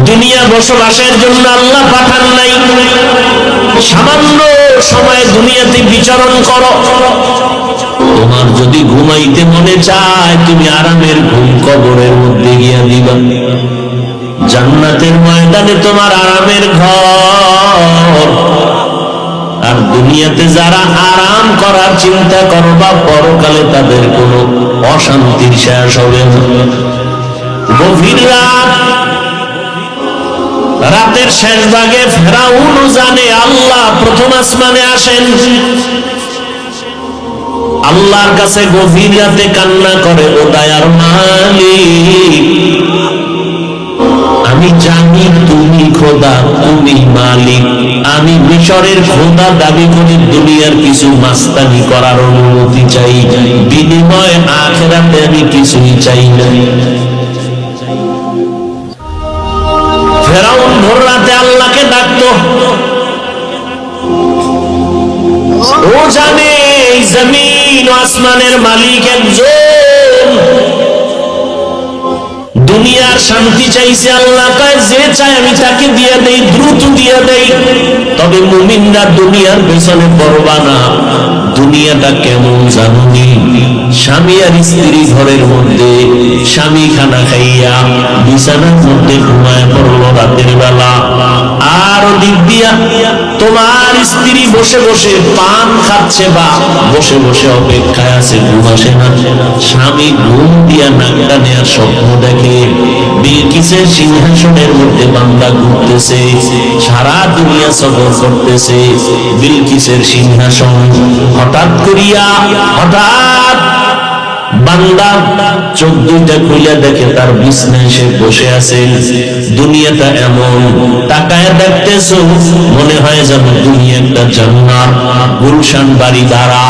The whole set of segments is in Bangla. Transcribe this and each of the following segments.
দুনিয়া বসবাসের জন্য আল্লাহ পাঠান নাই। সামান্য সময় দুনিয়াতে বিচরণ করো। তোমার যদি ঘুমাইতে মনে চায়, তুমি আরামের ঘুম কবরের মধ্যে গিয়া দিবা। জান্নাতের ময়দানে তোমার আরামের ঘর। আর দুনিয়াতে যারা আরাম করার চিন্তা করবা, পরকালে তাদের কোনো অশান্তির শেষ হবে না। গভীর রাত, রাতের শেষ ভাগে ফেরাউন জানে আল্লাহ প্রথম আসমানে আসেন। আল্লাহর কাছে গভীর রাতে কান্না করে, ও দয়ার মালিক, আমি জানি তুমি খোদা, তুমি মালিক। আমি মিশরের খোদা দাবি করে দুনিয়ার কিছু মাস্তানি করার অনুমতি চাই, বিনিময়ে আখিরাতে আমি কিছুই চাই না। ফেরাউন ভোর রাতে আল্লাহকে ডাকতো। ও জানে এই জমিন ও আসমানের মালিক একজন। দুনিয়ার শান্তি চাইছে, আল্লাহ কয় যে চাই আমি তাকে দিয়ে দেই, দ্রুত দিয়ে দেই। তবে মুমিনরা দুনিয়ার পেছনে পড়বা না। দুনিয়াটা কেমন জানি? স্বামী আর স্ত্রী ঘরের মধ্যে, স্বামী খানা খাইয়া বিছানার মধ্যে ঘুমায় পড়লো রাতের বেলা, আর ওদিক দিয়া তোমার স্ত্রী বসে বসে পান খাচ্ছে বা বসে বসে অপেক্ষায় আছে, ঘুম আসে না। স্বামী ঘুম দিয়া নাকটা নেয়ার স্বপ্ন দেখে, বিলকিসের সিংহাসনের মধ্যে বান্দা ঘুরতেছে, সারা দুনিয়া সফর করতেছে। বিলকিসের সিংহাসন হঠাৎ করিয়া বান্দা চোখ দুইটা খুলে দেখে তার বিছানায় সে বসে আছে। দুনিয়াটা এমন, তাকায় দেখতেছো মনে হয় যেন দুনিয়া একটা জান্নাত, গুলশান বাড়ি দ্বারা,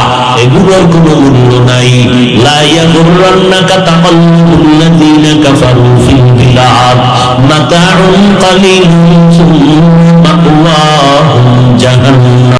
এগুলোর কোনো মূল্য নাই। লা ইয়াগুররান্নাকা তাকাল্লুবুল্লাযীনা কাফারু ফিল বিলাদ, মাতাউন কালিলুন